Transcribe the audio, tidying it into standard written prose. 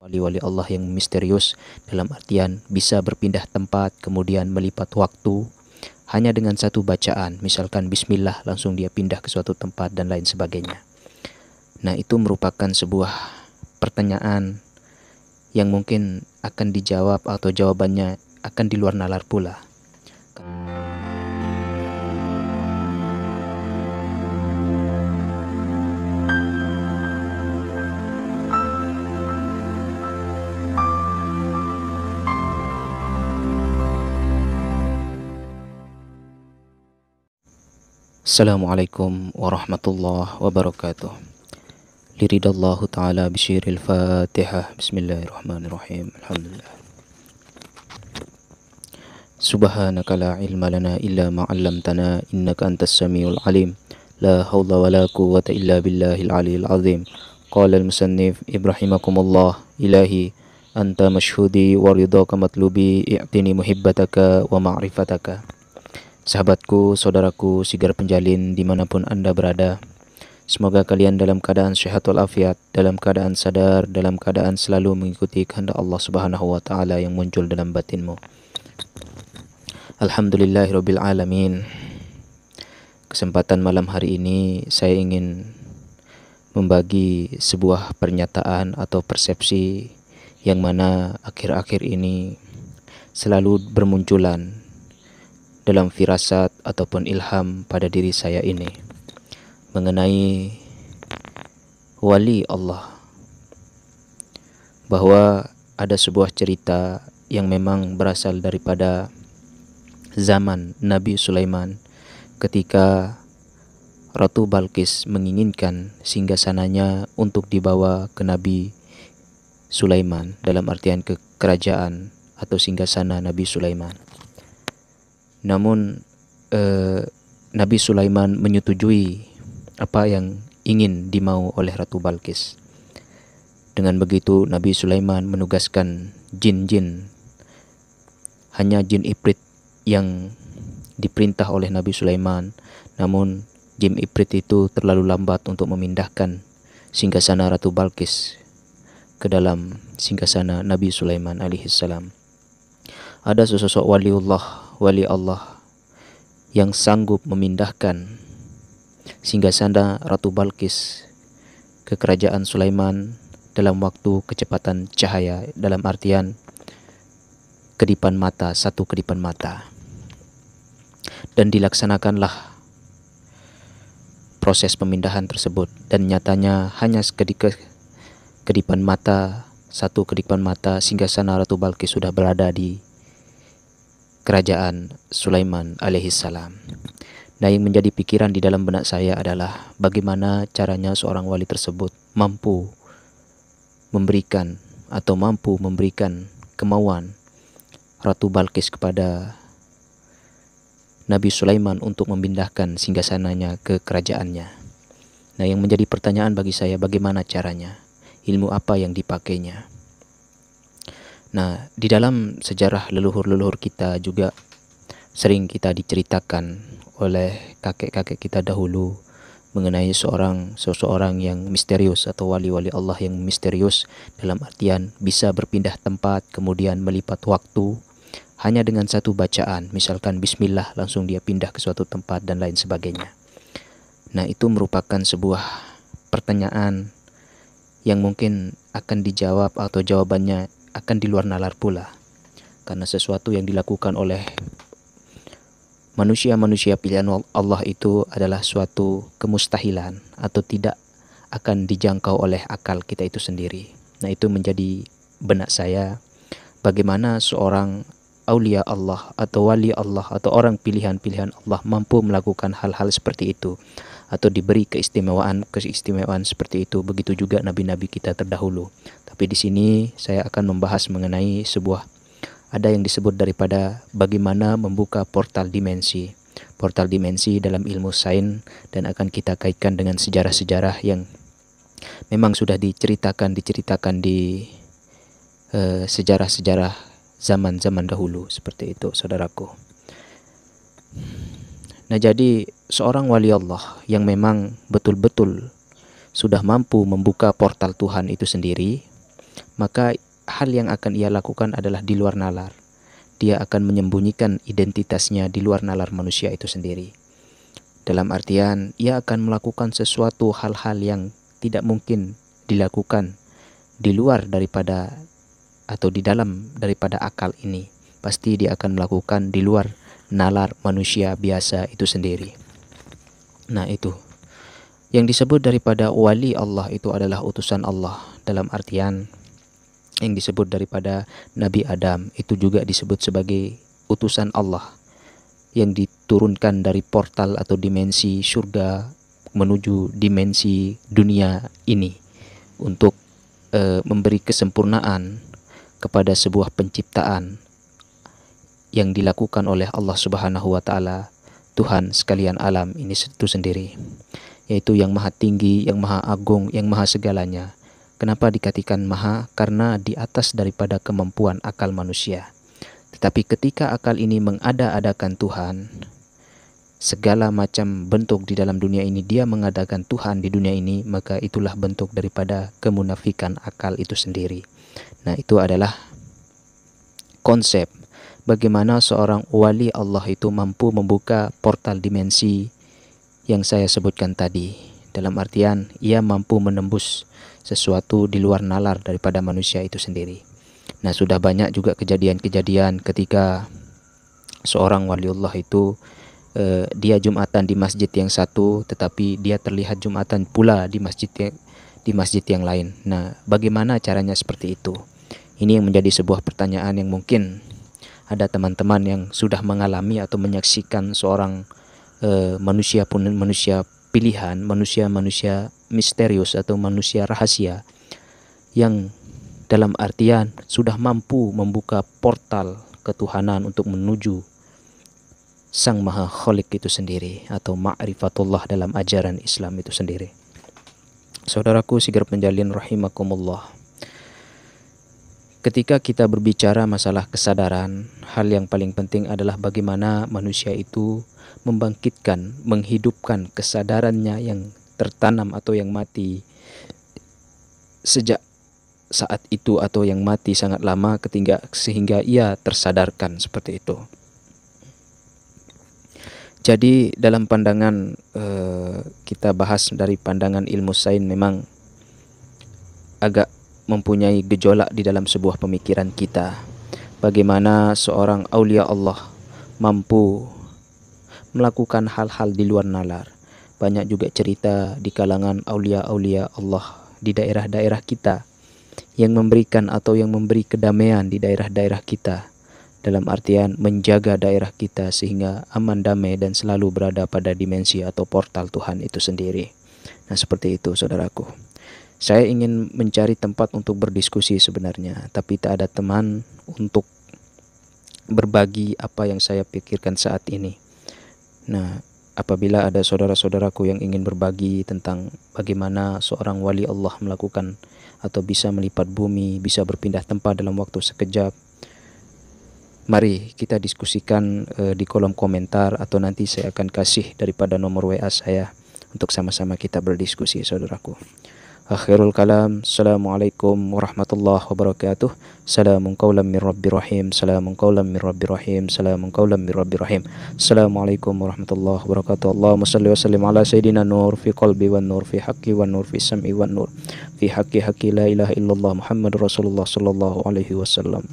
Wali-wali Allah yang misterius dalam artian bisa berpindah tempat kemudian melipat waktu hanya dengan satu bacaan, misalkan bismillah langsung dia pindah ke suatu tempat dan lain sebagainya. Nah, itu merupakan sebuah pertanyaan yang mungkin akan dijawab atau jawabannya akan di luar nalar pula. Assalamualaikum warahmatullahi wabarakatuh. Liridallahu ta'ala bisyiril fatihah. Bismillahirrahmanirrahim. Alhamdulillah. Subhanaka la ilma lana illa ma'allamtana innaka antas samiul alim. La hawla wa la quwwata illa billahil aliyil azim. Qala al-musannif ibrahimakumullah ilahi anta mashhudi wa ridhaka matlubi i'tini muhibbataka wa ma'rifataka. Sahabatku, saudaraku, sigar penjalin dimanapun Anda berada, semoga kalian dalam keadaan sehat walafiat, dalam keadaan sadar, dalam keadaan selalu mengikuti kehendak Allah Subhanahu wa Ta'ala yang muncul dalam batinmu. Alhamdulillahirabbil alamin. Kesempatan malam hari ini saya ingin membagi sebuah pernyataan atau persepsi yang mana akhir-akhir ini selalu bermunculan dalam firasat ataupun ilham pada diri saya ini mengenai wali Allah, bahwa ada sebuah cerita yang memang berasal daripada zaman Nabi Sulaiman ketika Ratu Balqis menginginkan singgasananya untuk dibawa ke Nabi Sulaiman, dalam artian ke kerajaan atau singgasana Nabi Sulaiman. Namun Nabi Sulaiman menyetujui apa yang ingin dimau oleh Ratu Balqis. Dengan begitu Nabi Sulaiman menugaskan jin-jin, hanya jin Ifrit yang diperintah oleh Nabi Sulaiman. Namun jin Ifrit itu terlalu lambat untuk memindahkan singgasana Ratu Balqis ke dalam singgasana Nabi Sulaiman alaihissalam. Ada sesosok wali Allah yang sanggup memindahkan singgasana Ratu Balqis ke kerajaan Sulaiman dalam waktu kecepatan cahaya, dalam artian kedipan mata, satu kedipan mata. Dan dilaksanakanlah proses pemindahan tersebut, dan nyatanya hanya kedipan mata, satu kedipan mata, singgasana Ratu Balqis sudah berada di kerajaan Sulaiman alaihissalam. Nah, yang menjadi pikiran di dalam benak saya adalah bagaimana caranya seorang wali tersebut mampu memberikan kemauan Ratu Balqis kepada Nabi Sulaiman untuk memindahkan singgasananya ke kerajaannya. Nah, yang menjadi pertanyaan bagi saya, bagaimana caranya? Ilmu apa yang dipakainya? Nah, di dalam sejarah leluhur-leluhur kita juga sering kita diceritakan oleh kakek-kakek kita dahulu mengenai seseorang yang misterius atau wali-wali Allah yang misterius, dalam artian bisa berpindah tempat kemudian melipat waktu hanya dengan satu bacaan, misalkan bismillah langsung dia pindah ke suatu tempat dan lain sebagainya. Nah, itu merupakan sebuah pertanyaan yang mungkin akan dijawab atau jawabannya akan di luar nalar pula, karena sesuatu yang dilakukan oleh manusia-manusia pilihan Allah itu adalah suatu kemustahilan atau tidak akan dijangkau oleh akal kita itu sendiri. Nah, itu menjadi benak saya, bagaimana seorang aulia Allah atau wali Allah atau orang pilihan-pilihan Allah mampu melakukan hal-hal seperti itu atau diberi keistimewaan seperti itu. Begitu juga nabi-nabi kita terdahulu. Tapi di sini saya akan membahas mengenai ada yang disebut daripada bagaimana membuka portal dimensi dalam ilmu sains, dan akan kita kaitkan dengan sejarah-sejarah yang memang sudah diceritakan di sejarah-sejarah zaman-zaman dahulu, seperti itu, saudaraku. Nah, jadi seorang wali Allah yang memang betul-betul sudah mampu membuka portal Tuhan itu sendiri, maka hal yang akan ia lakukan adalah di luar nalar. Dia akan menyembunyikan identitasnya di luar nalar manusia itu sendiri. Dalam artian, ia akan melakukan sesuatu hal-hal yang tidak mungkin dilakukan di luar daripada atau di dalam daripada akal ini. Pasti dia akan melakukan di luar nalar manusia biasa itu sendiri. Nah, itu yang disebut daripada wali Allah itu adalah utusan Allah. Dalam artian yang disebut daripada Nabi Adam itu juga disebut sebagai utusan Allah yang diturunkan dari portal atau dimensi surga menuju dimensi dunia ini untuk memberi kesempurnaan kepada sebuah penciptaan yang dilakukan oleh Allah Subhanahu wa taala, Tuhan sekalian alam ini itu sendiri, yaitu yang maha tinggi, yang maha agung, yang maha segalanya. Kenapa dikatakan maha? Karena di atas daripada kemampuan akal manusia. Tetapi ketika akal ini mengada-adakan Tuhan, segala macam bentuk di dalam dunia ini dia mengadakan Tuhan di dunia ini, maka itulah bentuk daripada kemunafikan akal itu sendiri. Nah, itu adalah konsep bagaimana seorang wali Allah itu mampu membuka portal dimensi yang saya sebutkan tadi. Dalam artian ia mampu menembus sesuatu di luar nalar daripada manusia itu sendiri. Nah, sudah banyak juga kejadian-kejadian ketika seorang waliullah itu dia Jumatan di masjid yang satu, tetapi dia terlihat Jumatan pula di masjid yang lain. Nah, bagaimana caranya seperti itu? Ini yang menjadi sebuah pertanyaan yang mungkin ada teman-teman yang sudah mengalami atau menyaksikan seorang manusia pilihan, manusia misterius atau manusia rahasia yang dalam artian sudah mampu membuka portal ketuhanan untuk menuju Sang Maha Khalik itu sendiri atau ma'rifatullah dalam ajaran Islam itu sendiri. Saudaraku sigar penjalin rahimakumullah. Ketika kita berbicara masalah kesadaran, hal yang paling penting adalah bagaimana manusia itu membangkitkan, menghidupkan kesadarannya yang tertanam atau yang mati sejak saat itu atau yang mati sangat lama sehingga ia tersadarkan seperti itu. Jadi dalam pandangan kita bahas dari pandangan ilmu sains memang agak mempunyai gejolak di dalam sebuah pemikiran kita. Bagaimana seorang aulia Allah mampu melakukan hal-hal di luar nalar. Banyak juga cerita di kalangan aulia-aulia Allah di daerah-daerah kita yang memberikan atau yang memberi kedamaian di daerah-daerah kita. Dalam artian menjaga daerah kita sehingga aman, damai dan selalu berada pada dimensi atau portal Tuhan itu sendiri. Nah, seperti itu saudaraku. Saya ingin mencari tempat untuk berdiskusi sebenarnya, tapi tak ada teman untuk berbagi apa yang saya pikirkan saat ini. Nah, apabila ada saudara-saudaraku yang ingin berbagi tentang bagaimana seorang wali Allah melakukan atau bisa melipat bumi, bisa berpindah tempat dalam waktu sekejap, mari kita diskusikan di kolom komentar atau nanti saya akan kasih daripada nomor WA saya untuk sama-sama kita berdiskusi saudaraku. Akhirul kalam, assalamualaikum warahmatullahi wabarakatuh. Salamun qawlan min rabbir rahim. Salamun qawlan min rabbir rahim. Salamun qawlan min rabbir rahim. Assalamualaikum warahmatullahi wabarakatuh. Allahumma salli wa sallim ala sayyidina nur fi qalbi wan nur fi haqqi wan nur fi sam'i wan nur fi haqqi la ilaha illallah Muhammadur Rasulullah sallallahu alaihi wasallam.